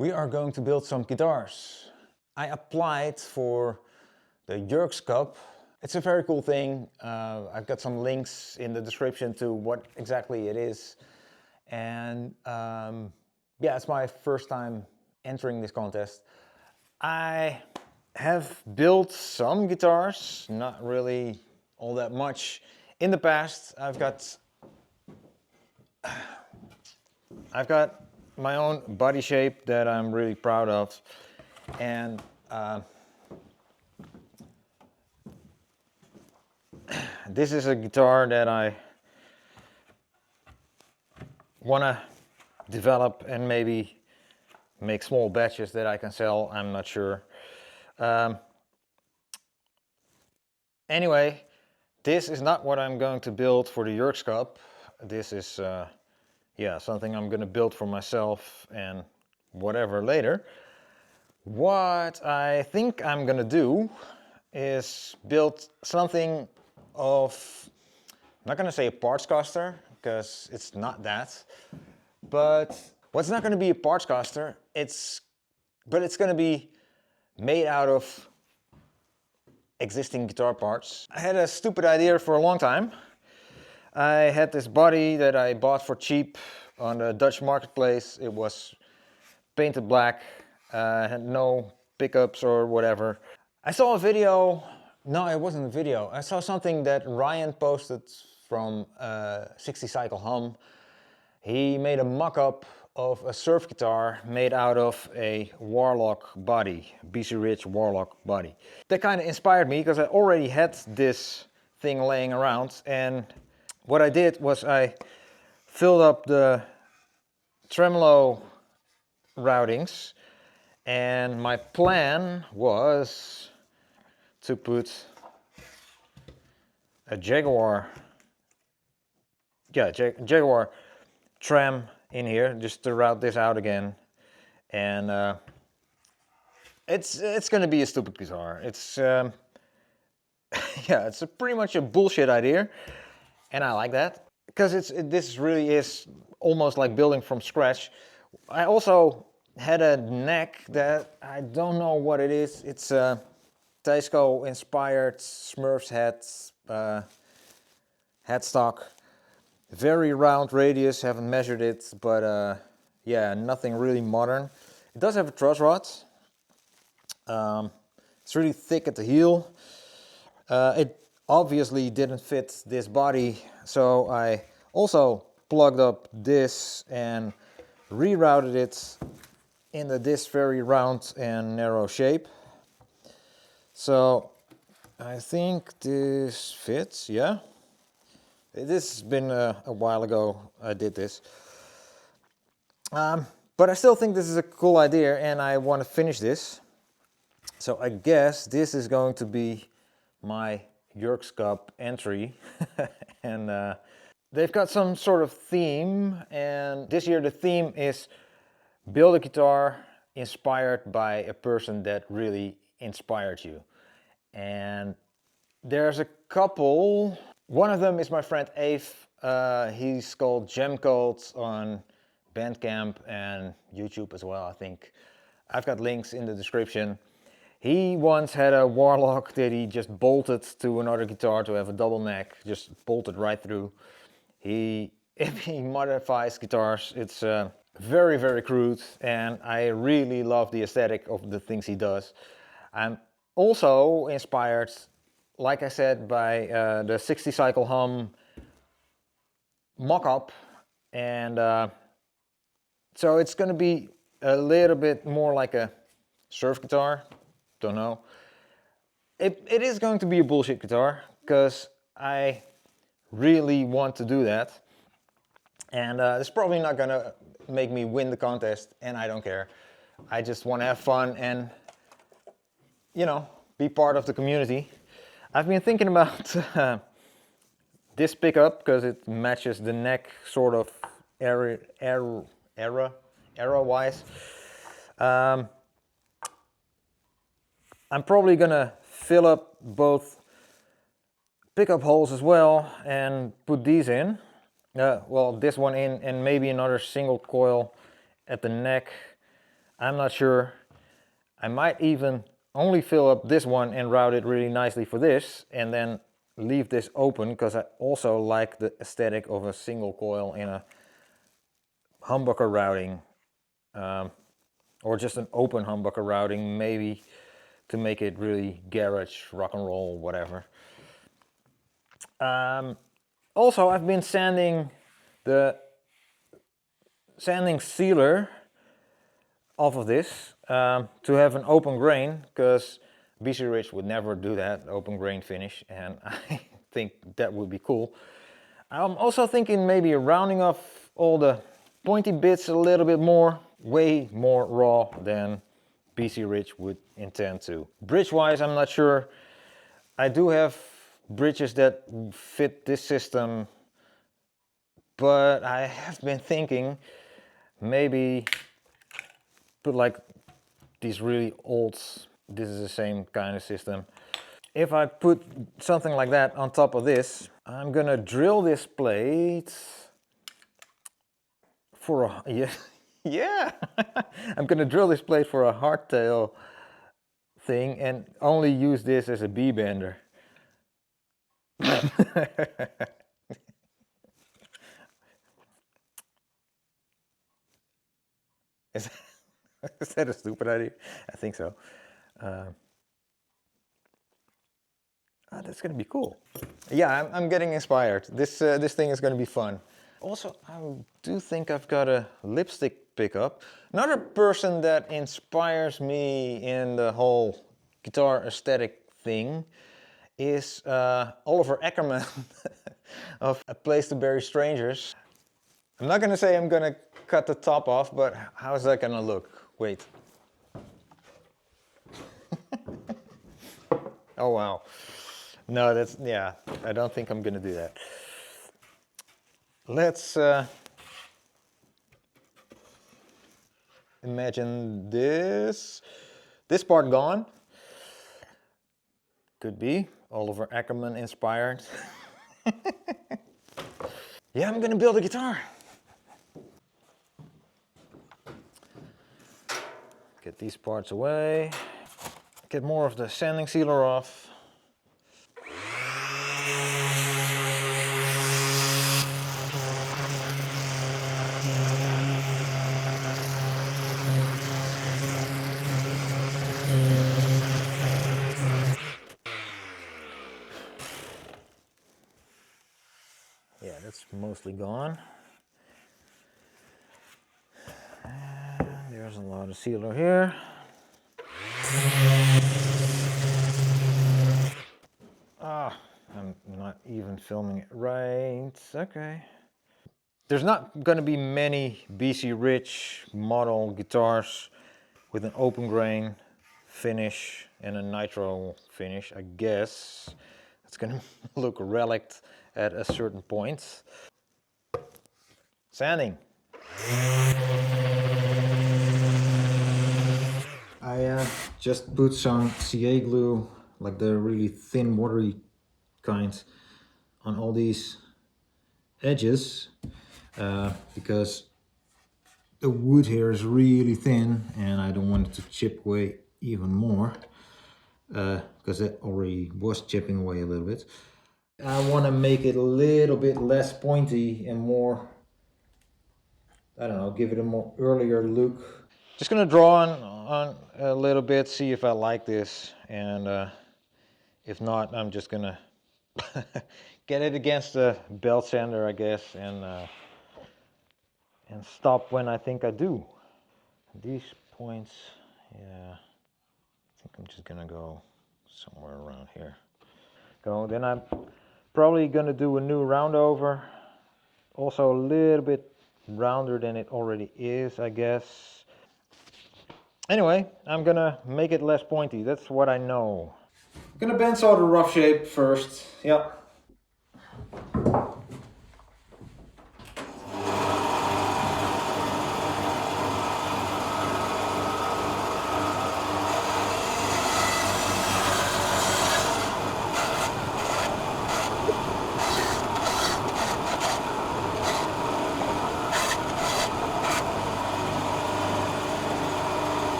We are going to build some guitars. I applied for the Jurgs Cup. It's a very cool thing. I've got some links in the description to what exactly it is. And yeah, it's my first time entering this contest. I have built some guitars, not really all that much. In the past, I've got my own body shape that I'm really proud of, and this is a guitar that I want to develop and maybe make small batches that I can sell. I'm not sure. Anyway, this is not what I'm going to build for the Jurgs Cup. This is yeah, something I'm gonna build for myself and whatever later. What I think I'm gonna do is build something of, I'm not gonna say a partscaster, because it's not that, but what's not gonna be a partscaster, but it's gonna be made out of existing guitar parts. I had a stupid idea for a long time. I had this body that I bought for cheap on the Dutch marketplace. It was painted black, had no pickups or whatever. I saw a video, no, it wasn't a video. I saw something that Ryan posted from 60 Cycle Hum. He made a mock-up of a surf guitar made out of a Warlock body, BC Rich Warlock body. That kind of inspired me because I already had this thing laying around, and what I did was I filled up the tremolo routings, and my plan was to put a Jaguar, Jaguar trem in here, just to route this out again. And it's gonna be a stupid guitar. It's yeah, it's pretty much a bullshit idea. And I like that, because this really is almost like building from scratch. I also had a neck that I don't know what it is. It's a Teisco inspired Smurfs headstock. Very round radius, haven't measured it, but yeah, nothing really modern. It does have a truss rod. It's really thick at the heel. It obviously didn't fit this body, so I also plugged up this and rerouted it into this very round and narrow shape. So I think this fits, yeah. This has been a while ago I did this. But I still think this is a cool idea and I want to finish this. So I guess this is going to be my Jurgs Cup entry. And they've got some sort of theme, and this year the theme is build a guitar inspired by a person that really inspired you. And there's a couple. One of them is my friend Ave. He's called Gem Cult on Bandcamp and YouTube as well, I think. I've got links in the description. He once had a Warlock that he just bolted to another guitar to have a double neck, just bolted right through. If he modifies guitars, it's very, very crude, and I really love the aesthetic of the things he does. I'm also inspired, like I said, by the 60 Cycle Hum mock-up, and so it's going to be a little bit more like a surf guitar. Don't know. It is going to be a bullshit guitar, because I really want to do that. And it's probably not going to make me win the contest, and I don't care. I just want to have fun and, you know, be part of the community. I've been thinking about this pickup, because it matches the neck sort of era-wise. I'm probably gonna fill up both pickup holes as well and put these in. Well, this one in and maybe another single coil at the neck. I'm not sure. I might even only fill up this one and route it really nicely for this, and then leave this open, because I also like the aesthetic of a single coil in a humbucker routing, or just an open humbucker routing, maybe, to make it really garage, rock and roll, whatever. Also, I've been sanding the sanding sealer off of this to have an open grain, because BC Rich would never do that, open grain finish, and I think that would be cool. I'm also thinking maybe rounding off all the pointy bits a little bit more, way more raw than BC Rich would intend to. Bridge wise, I'm not sure. I do have bridges that fit this system, but I have been thinking maybe put like these really old, this is the same kind of system. If I put something like that on top of this, I'm gonna drill this plate for a, yeah, I'm gonna drill this plate for a hardtail thing and only use this as a B-bender. Is that a stupid idea? I think so. That's gonna be cool. Yeah, I'm getting inspired. This thing is gonna be fun. Also, I do think I've got a lipstick pickup. Another person that inspires me in the whole guitar aesthetic thing is Oliver Ackerman of A Place to Bury Strangers. I'm not gonna say I'm gonna cut the top off, but how's that gonna look? Wait. Oh wow. No, that's, yeah, I don't think I'm gonna do that. Let's imagine this part gone. Could be Oliver Ackerman inspired. Yeah, I'm gonna build a guitar. Get these parts away. Get more of the sanding sealer off. Yeah, that's mostly gone. And there's a lot of sealer here. Ah, I'm not even filming it right. Okay. There's not going to be many BC Rich model guitars with an open grain finish and a nitro finish, I guess. It's going to look relicked at a certain point. Sanding. I just put some CA glue, like the really thin watery kind, on all these edges because the wood here is really thin and I don't want it to chip away even more because it already was chipping away a little bit. I want to make it a little bit less pointy and more, I don't know, give it a more earlier look. Just gonna draw on a little bit, see if I like this, and if not, I'm just gonna get it against the belt sander, I guess, and stop when I think I do. These points, yeah, I think I'm just gonna go somewhere around here. Then I'm probably gonna do a new round over, also a little bit rounder than it already is, I guess. Anyway, I'm gonna make it less pointy, that's what I know. I'm gonna bend saw the rough shape first, yep.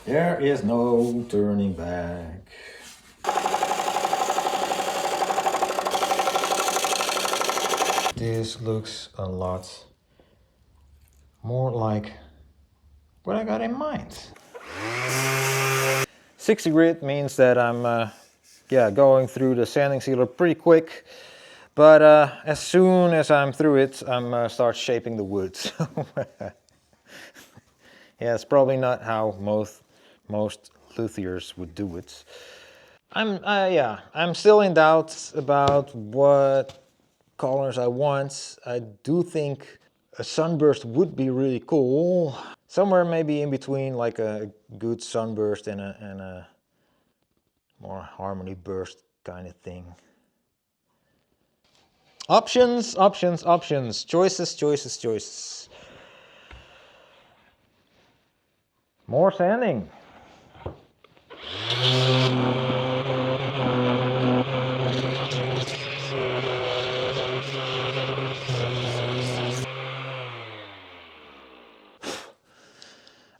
There is no turning back. This looks a lot more like what I got in mind. 60 grit means that I'm going through the sanding sealer pretty quick, but as soon as I'm through it, I'm start shaping the wood. So yeah, it's probably not how most luthiers would do it. I'm still in doubt about what colors I want. I do think a sunburst would be really cool. Somewhere maybe in between, like a good sunburst and a more harmony burst kind of thing. Options, options, options. Choices, choices, choices. More sanding.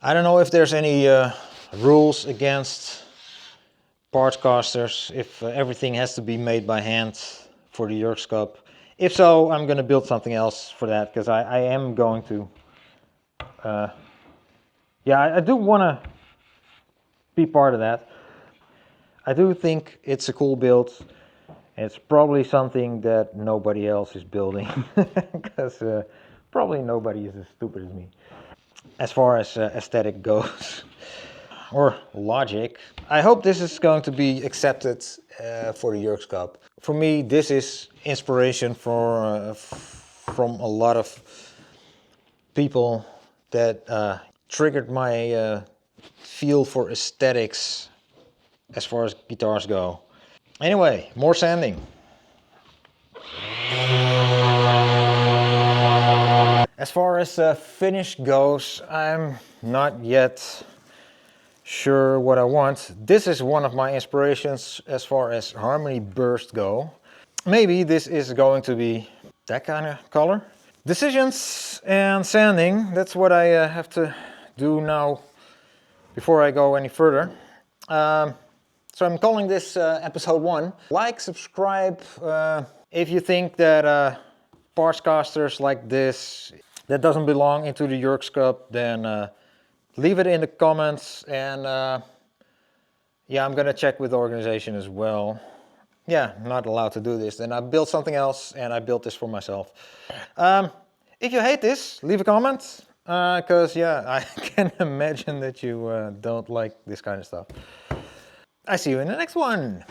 I don't know if there's any rules against partscasters, if everything has to be made by hand for the Jurgs Cup. If so, I'm going to build something else for that, because I am going to... I do want to be part of that. I do think it's a cool build. It's probably something that nobody else is building, because probably nobody is as stupid as me. As far as aesthetic goes, or logic. I hope this is going to be accepted for the Jurgs Cup. For me, this is inspiration for from a lot of people that triggered my feel for aesthetics as far as guitars go. Anyway, more sanding. As far as finish goes, I'm not yet sure what I want. This is one of my inspirations as far as harmony burst go. Maybe this is going to be that kind of color. Decisions and sanding, that's what I have to do now before I go any further. So I'm calling this episode 1. Like, subscribe, if you think that partscasters like this, that doesn't belong into the Jurgs Cup, then leave it in the comments, and yeah, I'm gonna check with the organization as well. Yeah, I'm not allowed to do this. Then I built something else, and I built this for myself. If you hate this, leave a comment, because yeah, I can imagine that you don't like this kind of stuff. I see you in the next one.